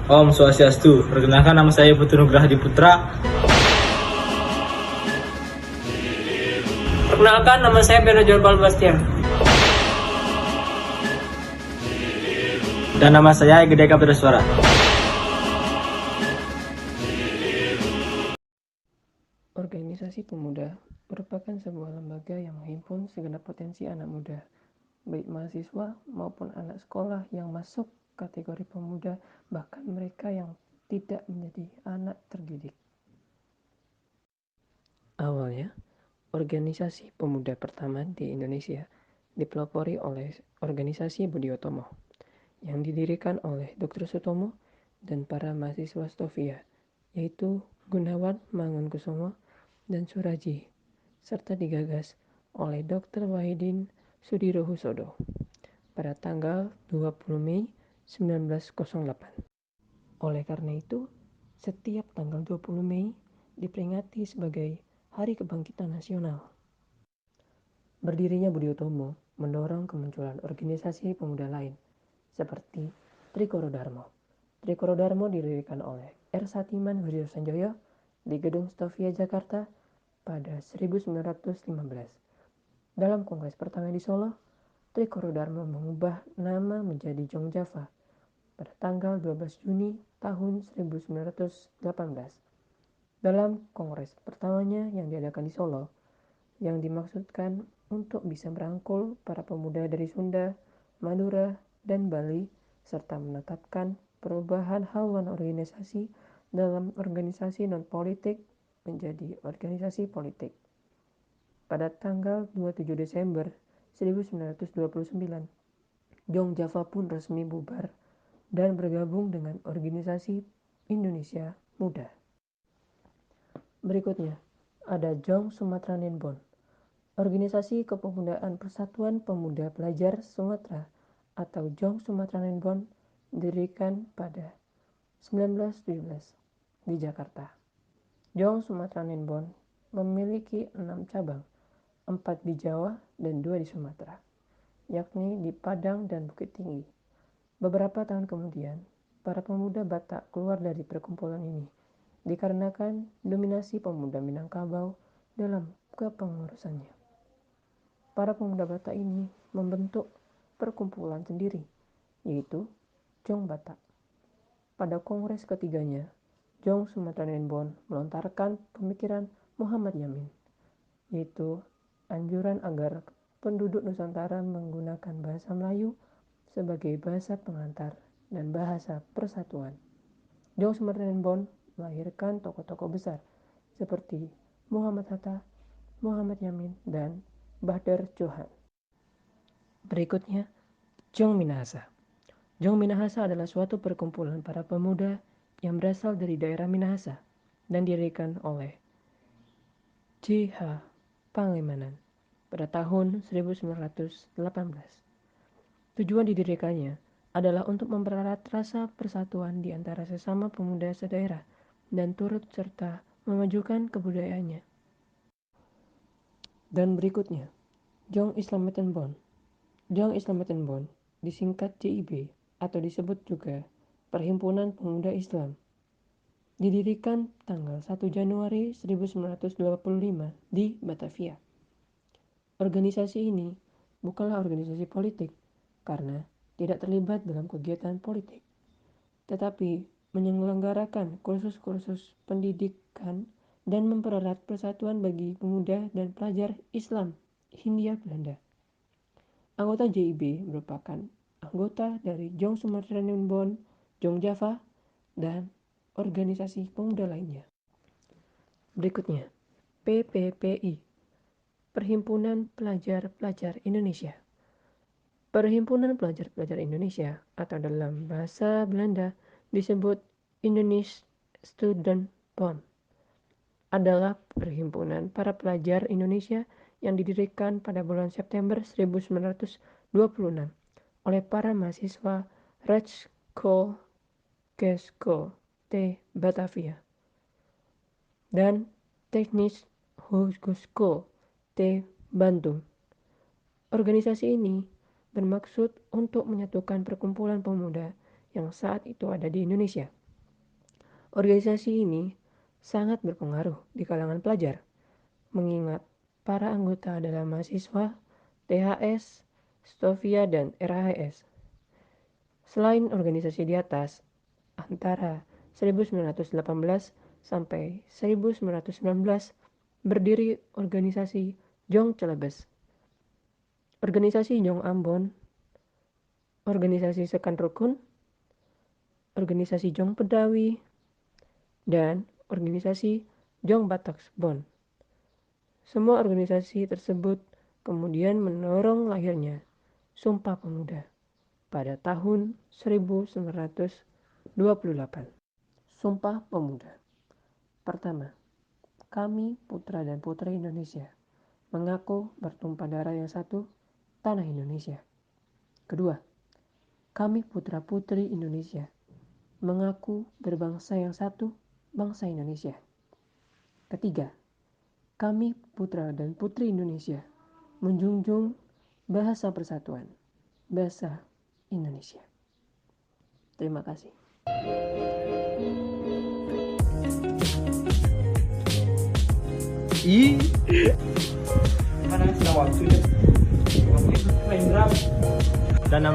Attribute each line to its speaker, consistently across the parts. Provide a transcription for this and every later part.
Speaker 1: Om Swastiastu. Perkenalkan nama saya Putu Nugraha Diputra.
Speaker 2: Perkenalkan, nama saya Beno John Paul Bastian.
Speaker 1: Dan nama saya Gede Kapitra Suara.
Speaker 3: Organisasi pemuda merupakan sebuah lembaga yang menghimpun segenap potensi anak muda, baik mahasiswa maupun anak sekolah yang masuk kategori pemuda, bahkan mereka yang tidak menjadi anak terdidik. Awalnya, organisasi pemuda pertama di Indonesia dipelopori oleh organisasi Budi Utomo yang didirikan oleh Dr. Sutomo dan para mahasiswa Stovia, yaitu Gunawan Mangunkusumo dan Suraji, serta digagas oleh Dr. Wahidin Sudirohusodo pada tanggal 20 Mei 1908. Oleh karena itu, setiap tanggal 20 Mei diperingati sebagai Hari Kebangkitan Nasional. Berdirinya Budi Utomo mendorong kemunculan organisasi pemuda lain seperti Trikoro Darmo. Trikoro Darmo didirikan oleh R. Satiman Wirjo Sanjoyo di Gedung Stovia Jakarta pada 1915. Dalam kongres pertama di Solo, Trikoro Darmo mengubah nama menjadi Jong Java pada tanggal 12 Juni tahun 1918. Dalam kongres pertamanya yang diadakan di Solo, yang dimaksudkan untuk bisa merangkul para pemuda dari Sunda, Madura, dan Bali, serta menetapkan perubahan haluan organisasi dalam organisasi non-politik menjadi organisasi politik. Pada tanggal 27 Desember 1929, Jong Java pun resmi bubar dan bergabung dengan organisasi Indonesia Muda. Berikutnya, ada Jong Sumatera Nenbon, Organisasi Kepemudaan Persatuan Pemuda Pelajar Sumatera atau Jong Sumatera Nenbon didirikan pada 1917 di Jakarta. Jong Sumatera Nenbon memiliki 6 cabang, 4 di Jawa dan 2 di Sumatera, yakni di Padang dan Bukit Tinggi. Beberapa tahun kemudian, para pemuda Batak keluar dari perkumpulan ini dikarenakan dominasi pemuda Minangkabau dalam kepengurusannya. Para pemuda Batak ini membentuk perkumpulan sendiri, yaitu Jong Batak. Pada kongres ketiganya, Jong Sumatera Nenbon melontarkan pemikiran Muhammad Yamin, yaitu anjuran agar penduduk Nusantara menggunakan bahasa Melayu sebagai bahasa pengantar dan bahasa persatuan. Jong Sumatera Nenbon melahirkan tokoh-tokoh besar seperti Muhammad Hatta, Muhammad Yamin, dan Badar Johan. Berikutnya, Jong Minahasa. Jong Minahasa adalah suatu perkumpulan para pemuda yang berasal dari daerah Minahasa dan didirikan oleh J.H. Pangemanan pada tahun 1918. Tujuan didirikannya adalah untuk mempererat rasa persatuan di antara sesama pemuda sedaerah dan turut serta memajukan kebudayaannya. Dan berikutnya, Jong Islamic Bond. Jong Islamic Bond disingkat JIB atau disebut juga Perhimpunan Pemuda Islam. Didirikan tanggal 1 Januari 1925 di Batavia. Organisasi ini bukanlah organisasi politik karena tidak terlibat dalam kegiatan politik, tetapi menyelenggarakan kursus-kursus pendidikan dan mempererat persatuan bagi pemuda dan pelajar Islam Hindia Belanda. Anggota JIB merupakan anggota dari Jong Sumatera Nenbon, Jong Java, dan organisasi pemuda lainnya. Berikutnya, PPPI, Perhimpunan Pelajar-Pelajar Indonesia. Perhimpunan Pelajar-Pelajar Indonesia atau dalam bahasa Belanda disebut Indonesian Student Bond adalah perhimpunan para pelajar Indonesia yang didirikan pada bulan September 1926 oleh para mahasiswa Rajsko Kesko T. Batavia dan Teknis Hogeschool T. Bandung. Organisasi ini bermaksud untuk menyatukan perkumpulan pemuda yang saat itu ada di Indonesia. Organisasi ini sangat berpengaruh di kalangan pelajar, mengingat para anggota adalah mahasiswa, THS, Stovia, dan RHS. Selain organisasi di atas, antara 1918 sampai 1919 berdiri organisasi Jong Celebes, organisasi Jong Ambon, organisasi Sekan Rukun, organisasi Jong Pedawi, dan organisasi Jong Bataksbon. Semua organisasi tersebut kemudian mendorong lahirnya Sumpah Pemuda pada tahun 1928. Sumpah Pemuda. Pertama, kami putra dan putri Indonesia mengaku bertumpah darah yang satu, tanah Indonesia. Kedua, kami putra putri Indonesia mengaku berbangsa yang satu, bangsa Indonesia. Ketiga, kami putra dan putri Indonesia menjunjung bahasa persatuan, bahasa Indonesia. Terima kasih.
Speaker 1: Mana sudah waktunya? Waktu itu main drum. Dana.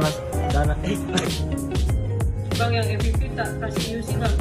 Speaker 2: Bang, yang MVP tak kasih UC bang.